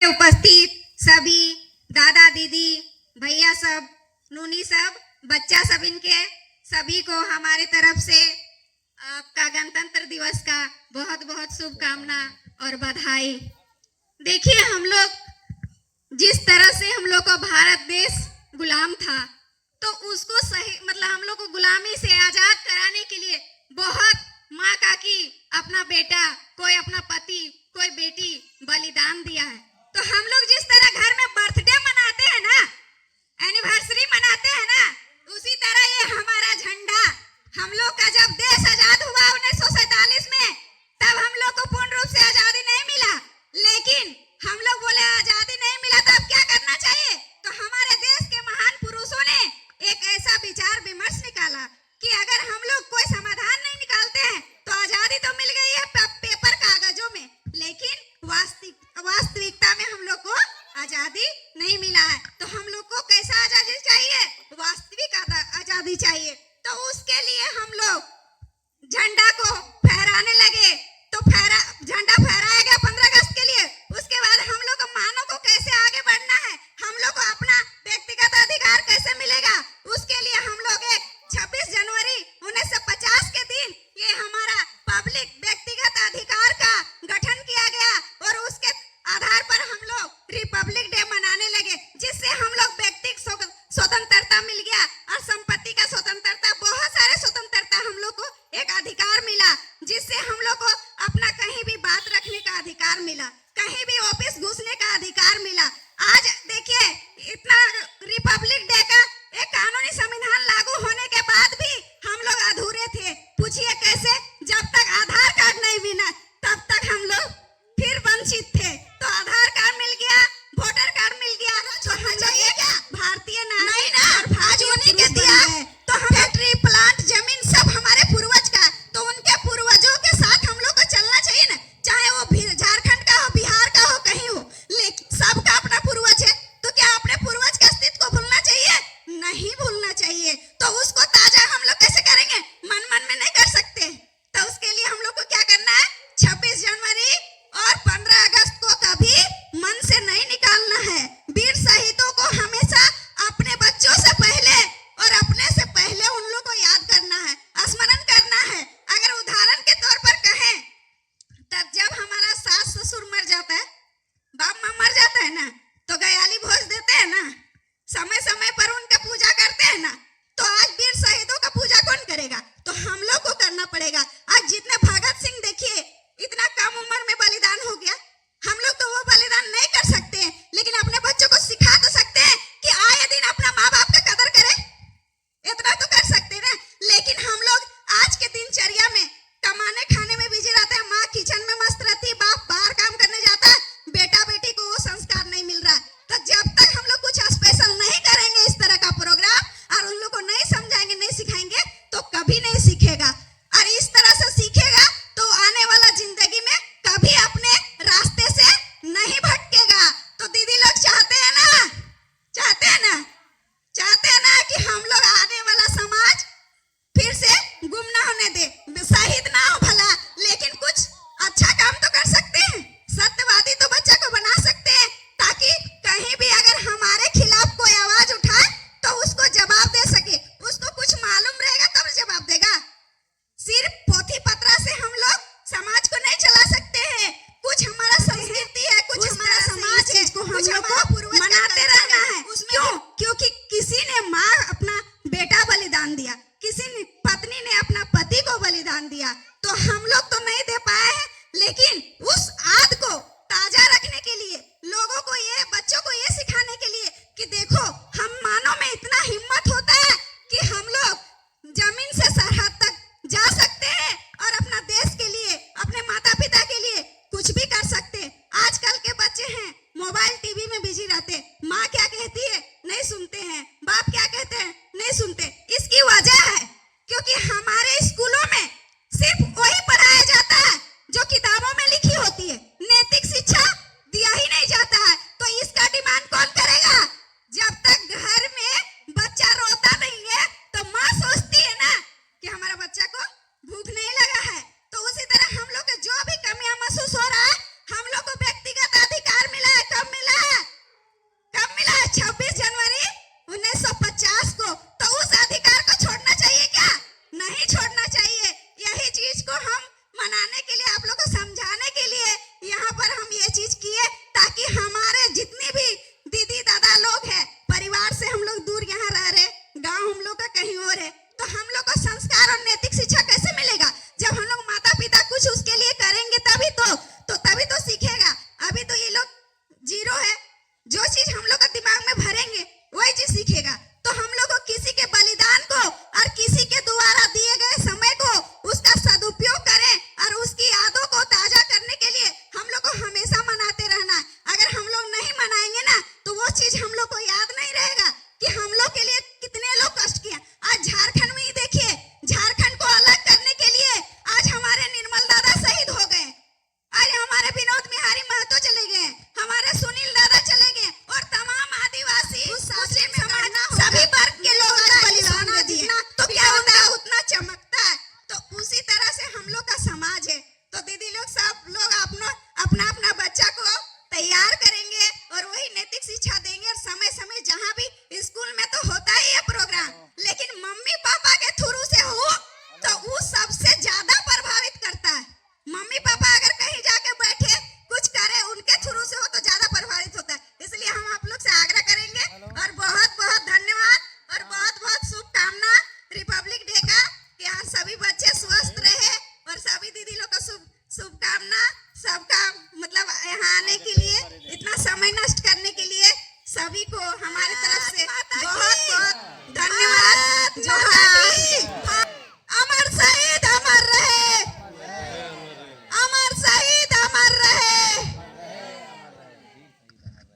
उपस्थित सभी दादा दीदी भैया सब नूनी सब बच्चा सब इनके सभी को हमारे तरफ से आपका गणतंत्र दिवस का बहुत बहुत शुभकामना और बधाई। देखिए, हम लोग जिस तरह से हम लोग का भारत देश गुलाम था, तो उसको सही हम लोग को गुलामी से आजाद कराने के लिए बहुत माँ काकी अपना बेटा, कोई अपना पति, कोई बेटी बलिदान दिया है। तो हम लोग जिस तरह घर में बर्थडे मनाते हैं ना, एनिवर्सरी मनाते हैं ना, उसी तरह ये हमारा झंडा, हम लोग का जब देश आजाद हुआ 1947 में, तब हम लोग को पूर्ण रूप से आजादी नहीं मिला, लेकिन हम लोग बोले आजादी नहीं मिला तो अब क्या करना चाहिए। तो हमारे देश के महान पुरुषों ने एक ऐसा विचार विमर्श निकाला कि अगर हम लोग कोई समाधान नहीं निकालते हैं तो आजादी तो मिल गई है पेपर कागजों में, लेकिन वास्तविकता में हम लोग को आजादी नहीं मिला है। तो हम लोग को कैसा आजादी चाहिए? वास्तविक आजादी चाहिए। तो उसके लिए हम लोग झंडा को फहराने लगे। तो झंडा फहराया गया 15 अगस्त के लिए। उसके बाद हम लोग को मानव को कैसे आगे बढ़ना है, हम लोग को अपना व्यक्तिगत अधिकार कैसे मिलेगा, उसके लिए हम लोग एक 26 जनवरी 1950 के दिन ये हमारा पब्लिक व्यक्तिगत अधिकार का गठन किया गया और उसके आधार पर हम लोग रिपब्लिक डे मनाने लगे, जिससे हम लोग व्यक्तिगत स्वतंत्रता मिल गया और संपत्ति का स्वतंत्रता, बहुत सारे स्वतंत्रता हम लोग को एक अधिकार मिला, जिससे हम लोग को अपना कहीं भी बात रखने का अधिकार मिला, कहीं भी ऑफिस घुसने का अधिकार मिला। आज देखिए, इतना रिपब्लिक डे का एक कानूनी संविधान लागू होने के बाद भी हम लोग अधूरे थे। पूछिए कैसे? जब तक आधार कार्ड नहीं मिला तब तक हम लोग फिर वंचित थे। तो आधार कार्ड मिल गया, वोटर कार्ड मिल गया, तो हम लोग एक भारतीय नागरिक और भारतीय के दिया है। तो हम फैक्ट्री प्लांट जमीन सब हमारे पूर्वज का, तो उनके पूर्वजों के साथ हम लोग को चलना चाहिए ना, चाहे वो झारखंड का हो, बिहार का हो, कहीं हो, लेकिन सबका अपना पूर्वज है। तो क्या अपने पूर्वज के अस्तित्व को भूलना चाहिए? नहीं भूलना चाहिए। तो उसको ताजा हम लोग कैसे करेंगे? मन में नहीं कर सकते। तो उसके लिए हम लोग को क्या करना है? 26 जनवरी और 15 अगस्त को कभी मन से नहीं निकालना है। वीर शहीदों को हमेशा अपने बच्चों से पहले और अपने से पहले उन लोग को याद करना है, स्मरण करना है। अगर उदाहरण के तौर पर कहें, तब जब हमारा सास ससुर मर जाता है, बाप माँ मर जाता है ना, तो गयाली भोज देते हैं ना, समय समय पर उनका पूजा करते हैं ना। तो आज वीर शहीदों का पूजा कौन करेगा? तो हम लोग को करना पड़ेगा। आज जितने भगत सिंह देखिए, इतना कम उम्र में बलिदान हो गया। हम लोग तो वो बलिदान नहीं कर सकते, लेकिन अपने बच्चों को सिखा तो सकते हैं कि आए दिन अपना माँ बाप का कदर करें। इतना तो कर सकते हैं ना। लेकिन हम लोग आज के दिनचर्या में कमाने खाने में बिजी रहते हैं। माँ किचन में मस्त रहती है, बाप बाहर काम करने जाता है, बेटा बेटी को वो संस्कार नहीं मिल रहा। तो जब तक हम लोग कुछ स्पेशल नहीं करेंगे इस तरह का प्रोग्राम और उन लोग को नहीं समझाएंगे, नहीं सिखाएंगे, तो कभी नहीं सीखेगा। और इस तरह से सीखेगा तो आने वाला जिंदगी में कभी अपने रास्ते से नहीं भटकेगा। तो दीदी लोग चाहते हैं ना, चाहते हैं ना, चाहते हैं ना कि हम लोग आने वाला समाज फिर से गुम ना होने दे, शहीद ना हो भला, लेकिन कुछ अच्छा काम तो कर सकते हैं। सत्यवादी तो बच्चा को बना सकते हैं, ताकि कहीं भी अगर हमारे खिलाफ कोई आवाज उठाए तो उसको जवाब दे सके। उसको कुछ मालूम रहेगा तब जवाब देगा। सिर्फ पोथी पत्रा से हम लोग समाज को नहीं चला सकते हैं। कुछ हमारा संस्कृति है, कुछ हमारा समाज है, कुछ हमारा पूर्वज मनाते रहना है। क्यों? क्योंकि किसी ने माँ अपना बेटा बलिदान दिया, किसी ने पत्नी ने अपना पति को बलिदान दिया। तो हम लोग तो नहीं दे पाए हैं, लेकिन उस आद को ताजा रखने के लिए, लोगों को ये, बच्चों को ये सिखाने के लिए कि देखो, हम मानव में इतना हिम्मत होता है कि हम लोग जमीन से सरहद तक जा सकते हैं और अपना देश के लिए, अपने माता पिता के लिए कुछ भी कर सकते हैं। आजकल के बच्चे हैं मोबाइल टीवी में बिजी रहते हैं। 26 जनवरी 1950 को, तो उस अधिकार को छोड़ना चाहिए क्या? नहीं छोड़ना चाहिए। यही चीज को हम मनाने के लिए, आप लोग को समझाने के लिए यहाँ पर हम ये चीज किए, ताकि हमारे जितने भी दीदी दादा लोग हैं, परिवार से हम लोग दूर यहाँ रह रहे, गांव हम लोग का कहीं और है, तो हम लोग को संस्कार और नैतिक शिक्षा कैसे मिलेगा? जब हम लोग माता पिता कुछ उसके लिए करेंगे तभी तो सीखेगा। अभी तो ये लोग जीरो है। जो चीज हम लोग का दिमाग में भरेंगे वही चीज सीखेगा। तो हम लोग को किसी के बलिदान को और किसी के द्वारा दिए गए समय को उसका सदुपयोग करें, और उसकी यादों को ताजा करने के लिए हम लोग को हमेशा मनाते रहना है। अगर हम लोग नहीं मनाएंगे ना, तो वो चीज हम लोग को याद नहीं रहेगा कि हम लोग के लिए कितने लोग कष्ट किए। आज झारखंड में ही देखिए, झारखंड को अलग करने के लिए आज हमारे निर्मल दादा शहीद हो गए, आज हमारे विनोद बिहारी महतो चले गए, हमारे सुनील दादा चले गए, और तमाम आदिवासी मुस्लिम सभी वर्ग के लोग आज बलिदान दे दिए। तो क्या होता है? उतना चमकता है। तो उसी तरह से हम लोग का समाज है। तो दीदी लोग सब लोग अपना अपना बच्चा को तैयार करेंगे और वही नैतिक शिक्षा देंगे। और समय समय जहाँ भी स्कूल में तो होता ही है प्रोग्राम, लेकिन मम्मी पापा के थ्रू से हो तो वो सबसे ज्यादा प्रभावित करता है। मम्मी पापा अगर कहीं जाके बैठे कुछ करे, उनके थ्रू से हो तो ज्यादा प्रभावित होता है। इसलिए हम आप लोग से आग्रह करेंगे, और बहुत बहुत धन्यवाद और बहुत बहुत शुभकामना रिपब्लिक डे का, कि आज सभी बच्चे स्वस्थ रहे, और सभी दीदी लोग को शुभकामना। सबका मतलब यहाँ आने के लिए, इतना समय नष्ट करने के लिए सभी को हमारी तरफ से